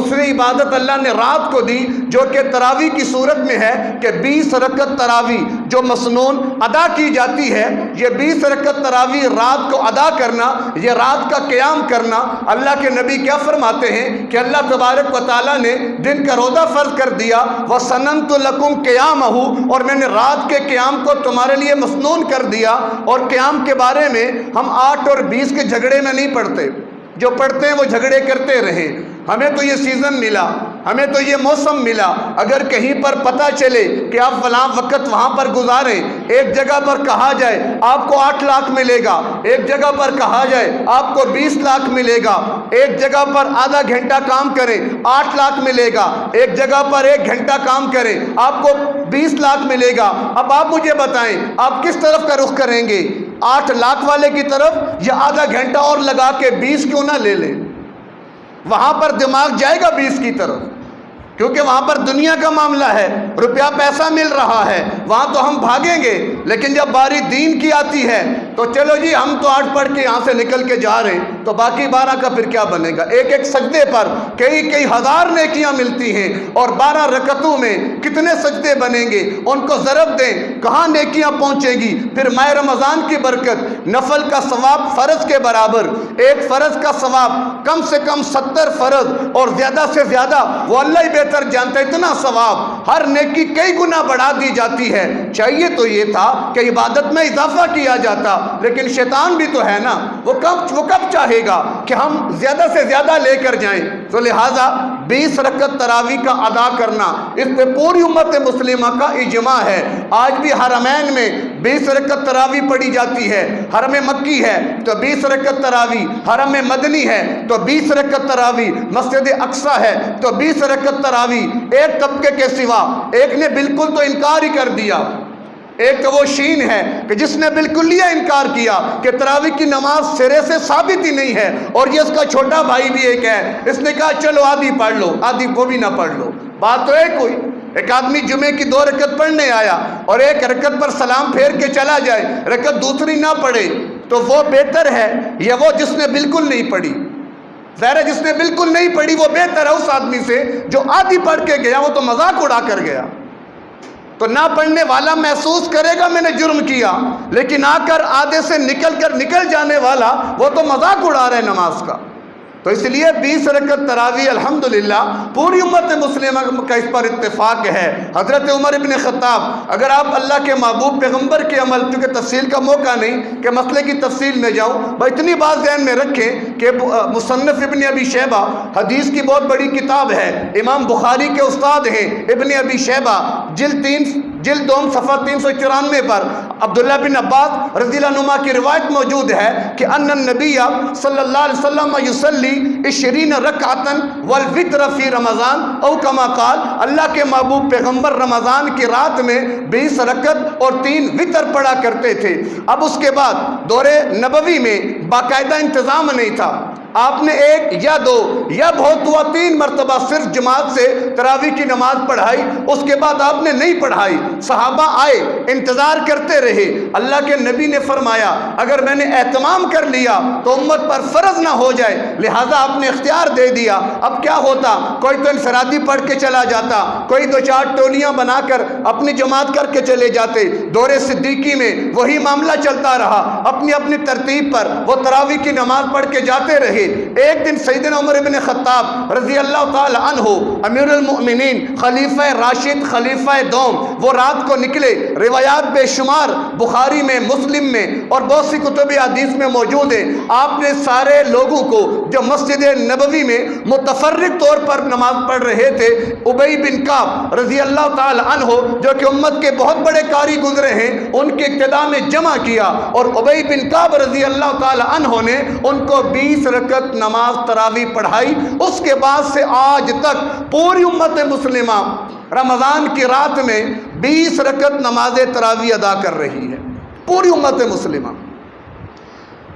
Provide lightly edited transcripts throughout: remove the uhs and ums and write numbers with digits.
دوسری عبادت اللہ نے رات کو دی جو کہ تراویح کی صورت میں ہے کہ 20 رکعت تراویح جو مسنون ادا کی جاتی ہے، یہ 20 رکعت تراویح رات کو ادا کرنا، یہ رات کا قیام کرنا، اللہ کے نبی کیا فرماتے ہیں کہ اللہ تبارک و تعالیٰ نے دن کا روزہ فرض کر دیا، وَسَنَنْتُ لَكُمْ قِيَامَهُ، اور میں نے رات کے قیام کو تمہارے لیے مسنون کر دیا۔ اور قیام کے بارے میں ہم 8 اور 20 کے جھگڑے میں نہیں پڑتے، جو پڑھتے ہیں وہ جھگڑے کرتے رہے۔ ہمیں تو یہ سیزن ملا، ہمیں تو یہ موسم ملا، اگر کہیں پر پتہ چلے کہ آپ فلاں وقت وہاں پر گزاریں، ایک جگہ پر کہا جائے آپ کو 8 لاکھ ملے گا، ایک جگہ پر کہا جائے آپ کو 20 لاکھ ملے گا، ایک جگہ پر آدھا گھنٹہ کام کریں 8 لاکھ ملے گا، ایک جگہ پر 1 گھنٹہ کام کریں آپ کو 20 لاکھ ملے گا۔ اب آپ مجھے بتائیں آپ کس طرف کا رخ کریں گے، 8 لاکھ والے کی طرف یا آدھا گھنٹہ اور لگا کے 20 کیوں نہ لے لیں؟ وہاں پر دماغ جائے گا 20 کی طرف، کیونکہ وہاں پر دنیا کا معاملہ ہے، روپیہ پیسہ مل رہا ہے، وہاں تو ہم بھاگیں گے۔ لیکن جب باری دین کی آتی ہے تو چلو جی ہم تو 8 پڑھ کے یہاں سے نکل کے جا رہے ہیں، تو باقی 12 کا پھر کیا بنے گا؟ ایک ایک سجدے پر کئی ہزار نیکیاں ملتی ہیں، اور 12 رکعتوں میں کتنے سجدے بنیں گے؟ ان کو ضرب دیں کہاں نیکیاں پہنچیں گی؟ پھر ماہ رمضان کی برکت، نفل کا ثواب فرض کے برابر، ایک فرض کا ثواب کم سے کم 70 فرض، اور زیادہ سے زیادہ وہ اللہ ہی بہتر جانتا ہے، اتنا ثواب، ہر نیکی کئی گنا بڑھا دی جاتی ہے۔ چاہیے تو یہ تھا کہ عبادت میں اضافہ کیا جاتا، لیکن شیطان بھی تو ہے نا، وہ کب چاہے گا کہ ہم زیادہ سے زیادہ لے کر جائیں؟ تو لہٰذا 20 رکعت تراویح کا ادا کرنا، اس پہ پوری امت مسلمہ کا اجماع ہے۔ آج بھی حرمین میں 20 رکعت تراویح پڑھی جاتی ہے، حرم مکی ہے تو 20 رکعت تراویح، حرم مدنی ہے تو 20 رکعت تراویح، مسجد اقصی ہے تو 20 رکعت تراویح۔ ایک طبقے کے سوا ایک نے بالکل تو انکار ہی کر دیا، ایک تو وہ شین ہے کہ جس نے بالکل یہ انکار کیا کہ تراویح کی نماز سرے سے ثابت ہی نہیں ہے، اور یہ اس کا چھوٹا بھائی بھی ایک ہے، اس نے کہا چلو آدھی پڑھ لو، آدھی وہ بھی نہ پڑھ لو۔ بات تو ہے کوئی، ایک آدمی جمعے کی 2 رکعت پڑھنے آیا اور 1 رکعت پر سلام پھیر کے چلا جائے، رکعت دوسری نہ پڑھے، تو وہ بہتر ہے یا وہ جس نے بالکل نہیں پڑھی؟ ظاہر ہے جس نے بالکل نہیں پڑھی وہ بہتر ہے اس آدمی سے جو آدھی پڑھ کے گیا، وہ تو مذاق اڑا کر گیا۔ تو نہ پڑھنے والا محسوس کرے گا میں نے جرم کیا، لیکن آ کر آدھے سے نکل جانے والا وہ تو مذاق اڑا رہا ہے نماز کا۔ تو اس لیے 20 رکعت تراویح الحمدللہ پوری امت مسلمہ کا اس پر اتفاق ہے۔ حضرت عمر ابن خطاب، اگر آپ اللہ کے محبوب پیغمبر کے عمل، کیونکہ تفصیل کا موقع نہیں کہ مسئلے کی تفصیل میں جاؤں، بس اتنی بات ذہن میں رکھیں کہ مصنف ابن ابی شیبہ حدیث کی بہت بڑی کتاب ہے، امام بخاری کے استاد ہیں ابن ابی شیبہ، جلد 2 صفحہ 394 پر عبداللہ بن عباس رضی اللہ عنہما کی روایت موجود ہے کہ ان النبی صلی اللہ علیہ وسلم یصلی 20 رکعتا والوتر فی رمضان او کما قال، اللہ کے محبوب پیغمبر رمضان کی رات میں 20 رکعت اور 3 وتر پڑھا کرتے تھے۔ اب اس کے بعد دور نبوی میں باقاعدہ انتظام نہیں تھا، آپ نے 1 یا 2 یا بہت ہوا 3 مرتبہ صرف جماعت سے تراویح کی نماز پڑھائی، اس کے بعد آپ نے نہیں پڑھائی۔ صحابہ آئے، انتظار کرتے رہے، اللہ کے نبی نے فرمایا اگر میں نے اہتمام کر لیا تو امت پر فرض نہ ہو جائے، لہٰذا آپ نے اختیار دے دیا۔ اب کیا ہوتا، کوئی تو انفرادی پڑھ کے چلا جاتا، کوئی 2-4 ٹولیاں بنا کر اپنی جماعت کر کے چلے جاتے۔ دور صدیقی میں وہی معاملہ چلتا رہا، اپنی ترتیب پر وہ تراویح کی نماز پڑھ کے جاتے رہے۔ ایک دن سیدنا عمر بن خطاب رضی اللہ تعالی عنہ، امیر المؤمنین، خلیفہ راشد، خلیفہ دوم، وہ رات کو نکلے۔ روایات بے شمار بخاری میں، مسلم میں اور بہت سی کتب حدیث میں موجود ہیں۔ آپ نے سارے لوگوں کو جو مسجد نبوی میں متفرق طور پر نماز پڑھ رہے تھے، ابی بن کعب رضی اللہ تعالی عنہ جو کہ امت کے بہت بڑے قاری گزرے ہیں، ان کے اقتداء میں جمع کیا، اور ابی بن کعب رضی اللہ تعالی عنہ نے ان کو 20 رکعت نماز تراویح پڑھائی۔ اس کے بعد سے آج تک پوری امت مسلمہ رمضان کی رات میں 20 رکعت نماز تراویح ادا کر رہی ہے، پوری امت مسلمہ۔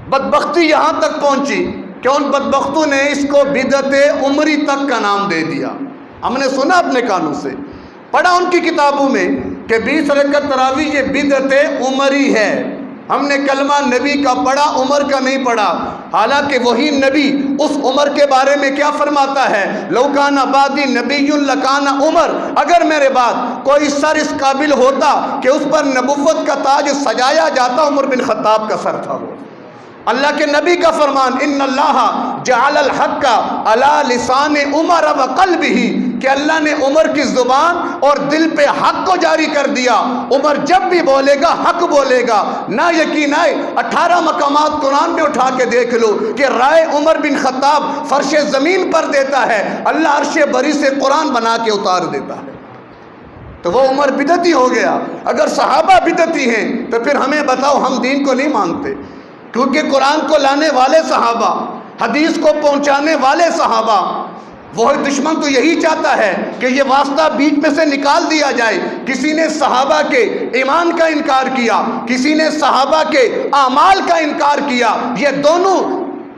بدبختی یہاں تک پہنچی کہ ان بدبختوں نے اس کو بدعت عمری تک کا نام دے دیا۔ ہم نے سنا اپنے کانوں سے، پڑھا ان کی کتابوں میں کہ 20 رکعت تراویح یہ بدعت عمری ہے۔ ہم نے کلمہ نبی کا پڑھا، عمر کا نہیں پڑھا، حالانکہ وہی نبی اس عمر کے بارے میں کیا فرماتا ہے؟ لو کان بعدی نبی لکان عمر، اگر میرے بعد کوئی سر اس قابل ہوتا کہ اس پر نبوت کا تاج سجایا جاتا، عمر بن خطاب کا سر تھا وہ۔ اللہ کے نبی کا فرمان، ان اللہ جعل الحق علی لسان عمر وقلبہ، کہ اللہ نے عمر کی زبان اور دل پہ حق کو جاری کر دیا۔ عمر جب بھی بولے گا حق بولے گا۔ نہ یقین آئے 18 مقامات قرآن میں اٹھا کے دیکھ لو کہ رائے عمر بن خطاب فرش زمین پر دیتا ہے، اللہ عرش بری سے قرآن بنا کے اتار دیتا ہے۔ تو وہ عمر بدعتی ہو گیا۔ اگر صحابہ بدعتی ہیں تو پھر ہمیں بتاؤ، ہم دین کو نہیں مانتے، کیونکہ قرآن کو لانے والے صحابہ، حدیث کو پہنچانے والے صحابہ، وہ دشمن تو یہی چاہتا ہے کہ یہ واسطہ بیچ میں سے نکال دیا جائے۔ کسی نے صحابہ کے ایمان کا انکار کیا، کسی نے صحابہ کے اعمال کا انکار کیا۔ یہ دونوں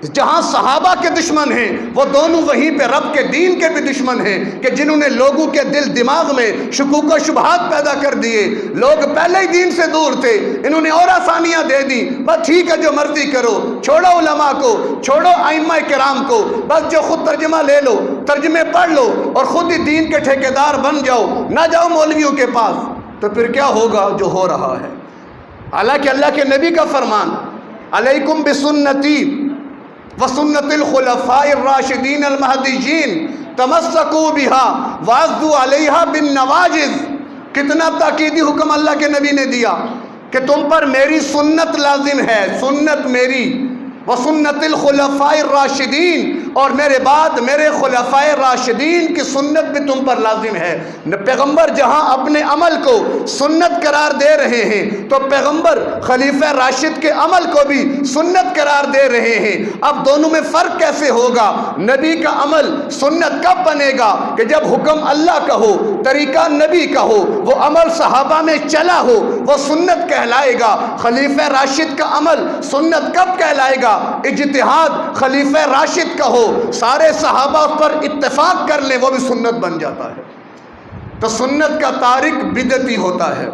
جہاں صحابہ کے دشمن ہیں، وہ دونوں وہیں پہ رب کے دین کے بھی دشمن ہیں، کہ جنہوں نے لوگوں کے دل دماغ میں شکوک و شبہات پیدا کر دیے۔ لوگ پہلے ہی دین سے دور تھے، انہوں نے اور آسانیاں دے دی، بس ٹھیک ہے جو مرضی کرو، چھوڑو علماء کو، چھوڑو ائمہ کرام کو، بس جو خود ترجمہ لے لو، ترجمے پڑھ لو اور خود ہی دین کے ٹھیکیدار بن جاؤ، نہ جاؤ مولویوں کے پاس۔ تو پھر کیا ہوگا جو ہو رہا ہے؟ حالانکہ اللہ کے نبی کا فرمان، علیکم بسنتی وسنت الخلفاء الراشدین المہدیین تمسکوا بها وعضوا علیہا بالنواجذ۔ کتنا تاکیدی حکم اللہ کے نبی نے دیا کہ تم پر میری سنت لازم ہے، سنت میری، وسنت الخلفاء الراشدین، اور میرے بعد میرے خلفاء راشدین کی سنت بھی تم پر لازم ہے۔ پیغمبر جہاں اپنے عمل کو سنت قرار دے رہے ہیں تو پیغمبر خلیفہ راشد کے عمل کو بھی سنت قرار دے رہے ہیں۔ اب دونوں میں فرق کیسے ہوگا؟ نبی کا عمل سنت کب بنے گا؟ کہ جب حکم اللہ کا ہو، طریقہ نبی کا ہو، وہ عمل صحابہ میں چلا ہو، وہ سنت کہلائے گا۔ خلیفہ راشد کا عمل سنت کب کہلائے گا؟ اجتہاد خلیفہ راشد کا ہو، سارے صحابہ اس پر اتفاق کر لیں، وہ بھی سنت بن جاتا ہے۔ تو سنت کا تارک بدعتی ہوتا ہے۔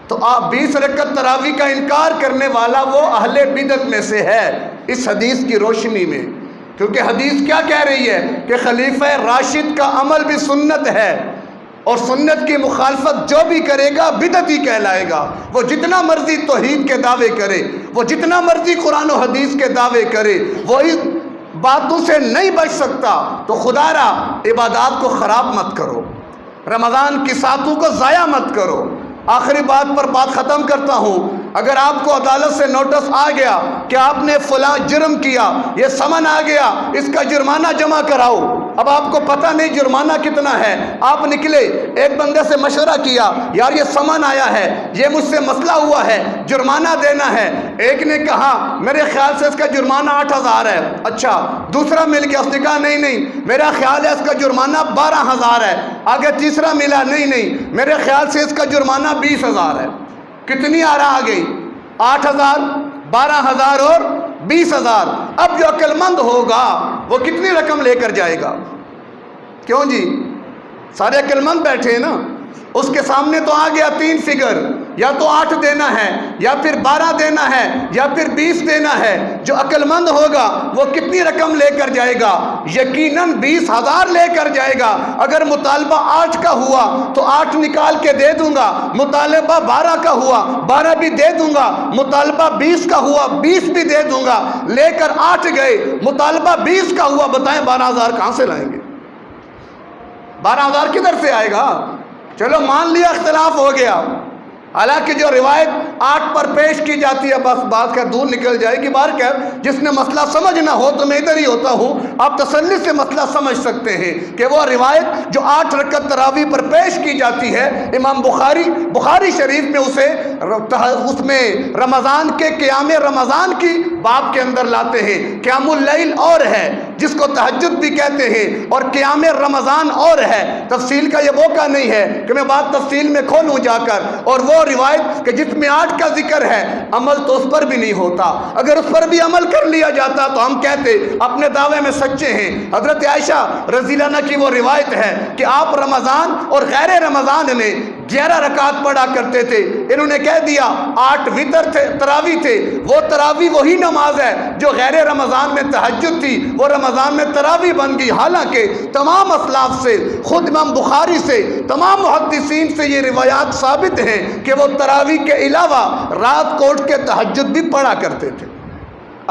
تو آپ 20 رکعت تراویح کا انکار کرنے والا وہ اہل بدعت میں سے ہے اس حدیث کی روشنی میں، کیونکہ حدیث کیا کہہ رہی ہے کہ خلیفہ راشد کا عمل بھی سنت ہے، اور سنت کی مخالفت جو بھی کرے گا بدعتی کہلائے گا۔ وہ جتنا مرضی توحید کے دعوے کرے، وہ جتنا مرضی قرآن و حدیث کے دعوے کرے، وہ اس باتوں سے نہیں بچ سکتا۔ تو خدا را عبادات کو خراب مت کرو، رمضان کی ساتوں کو ضائع مت کرو۔ آخری بات پر بات ختم کرتا ہوں، اگر آپ کو عدالت سے نوٹس آ گیا کہ آپ نے فلاں جرم کیا، یہ سمن آ گیا، اس کا جرمانہ جمع کراؤ، اب آپ کو پتہ نہیں جرمانہ کتنا ہے، آپ نکلے، ایک بندے سے مشورہ کیا، یار یہ سمن آیا ہے، یہ مجھ سے مسئلہ ہوا ہے، جرمانہ دینا ہے۔ ایک نے کہا میرے خیال سے اس کا جرمانہ 8,000 ہے، اچھا۔ دوسرا مل گیا، اس نے کہا نہیں میرا خیال ہے اس کا جرمانہ 12,000 ہے۔ آگے تیسرا ملا، نہیں میرے خیال سے اس کا جرمانہ 20,000 ہے۔ کتنی آ گئی؟ 8,000، 12,000 اور 20,000۔ اب جو عقل مند ہوگا وہ کتنی رقم لے کر جائے گا؟ کیوں جی؟ سارے عقل مند بیٹھے ہیں نا، اس کے سامنے تو آ گیا 3 فگر، یا تو 8 دینا ہے، یا پھر 12 دینا ہے، یا پھر 20 دینا ہے۔ جو عقل مند ہوگا وہ کتنی رقم لے کر جائے گا؟ یقیناً 20,000 لے کر جائے گا۔ اگر مطالبہ 8 کا ہوا تو 8 نکال کے دے دوں گا، مطالبہ 12 کا ہوا 12 بھی دے دوں گا، مطالبہ 20 کا ہوا 20 بھی دے دوں گا۔ لے کر 8 گئے، مطالبہ 20 کا ہوا، بتائیں 12,000 کہاں سے لائیں گے؟ 12,000 کدھر سے آئے گا؟ چلو مان لیا اختلاف ہو گیا، حالانکہ جو روایت 8 پر پیش کی جاتی ہے، بس بات کا دور نکل جائے گی۔ بار کیا جس نے مسئلہ سمجھ نہ ہو تو میں ادھر ہی ہوتا ہوں، آپ تسلی سے مسئلہ سمجھ سکتے ہیں کہ وہ روایت جو 8 رکعت تراویح پر پیش کی جاتی ہے، امام بخاری شریف میں اس میں رمضان کے قیام رمضان کی باب کے اندر لاتے ہیں۔ قیام اللیل اور ہے جس کو تہجد بھی کہتے ہیں، اور قیام رمضان اور ہے۔ تفصیل کا یہ موقع نہیں ہے کہ میں بات تفصیل میں کھولوں جا کر، اور وہ روایت کہ جس میں 8 کا ذکر ہے، عمل تو اس پر بھی نہیں ہوتا۔ اگر اس پر بھی عمل کر لیا جاتا تو ہم کہتے اپنے دعوے میں سچے ہیں۔ حضرت عائشہ رضی اللہ عنہا کی وہ روایت ہے کہ آپ رمضان اور غیر رمضان میں 11 رکعت پڑھا کرتے تھے، انہوں نے کہہ دیا 8 وتر تھے، تراوی تھے۔ وہ تراوی وہی نماز ہے جو غیر رمضان میں تہجد تھی، وہ رمضان میں تراوی بن گئی۔ حالانکہ تمام اسلاف سے، خود امام بخاری سے، تمام محدثین سے یہ روایات ثابت ہیں کہ وہ تراوی کے علاوہ رات کو اٹھ کے تہجد بھی پڑھا کرتے تھے۔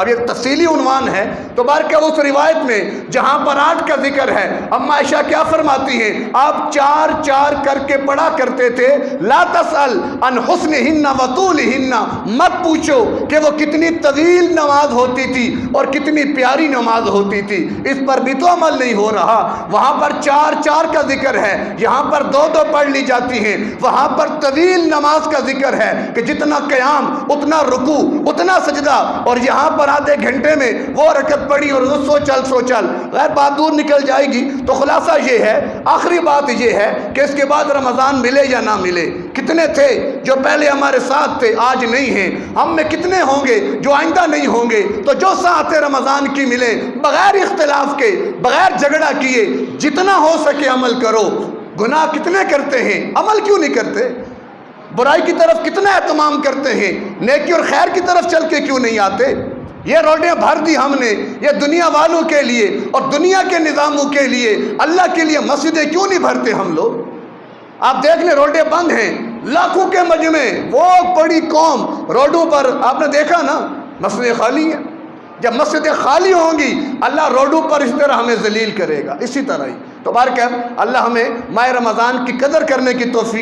اب یہ تفصیلی عنوان ہے، تو بارکہ اس روایت میں جہاں پر 8 کا ذکر ہے، اما عائشہ کیا فرماتی ہیں؟ آپ 4 کر کے پڑھا کرتے تھے۔ لا تسأل عن حسنہن و طولہن، مت پوچھو کہ وہ کتنی طویل نماز ہوتی تھی اور کتنی پیاری نماز ہوتی تھی، اس پر بھی تو عمل نہیں ہو رہا۔ وہاں پر 4 کا ذکر ہے، یہاں پر 2 پڑھ لی جاتی ہیں۔ وہاں پر طویل نماز کا ذکر ہے کہ جتنا قیام اتنا رکوع اتنا سجدہ، اور یہاں پر آدھے گھنٹے میں وہ رکعت پڑھی اور سو چل غیر بات دور نکل جائے گی۔ تو خلاصہ یہ ہے، آخری بات یہ ہے کہ اس کے بعد رمضان ملے یا نہ ملے، کتنے تھے جو پہلے ہمارے ساتھ تھے آج نہیں ہیں، ہم میں کتنے ہوں گے جو آئندہ نہیں ہوں گے؟ تو جو ساتھ رمضان کی ملے، بغیر اختلاف کے، بغیر جھگڑا کیے، جتنا ہو سکے عمل کرو۔ گناہ کتنے کرتے ہیں، عمل کیوں نہیں کرتے؟ برائی کی طرف کتنا اہتمام کرتے ہیں، نیکی اور خیر کی طرف چل کے کیوں نہیں آتے؟ یہ روڈیں بھر دی ہم نے، یہ دنیا والوں کے لیے اور دنیا کے نظاموں کے لیے، اللہ کے لیے مسجدیں کیوں نہیں بھرتے ہم لوگ؟ آپ دیکھ لیں روڈیں بند ہیں، لاکھوں کے مجمع، وہ بڑی قوم روڈوں پر، آپ نے دیکھا نا مسجدیں خالی ہیں۔ جب مسجدیں خالی ہوں گی اللہ روڈوں پر اس طرح ہمیں ذلیل کرے گا، اسی طرح ہی۔ تو بارکہ اللہ ہمیں ماہ رمضان کی قدر کرنے کی توفیق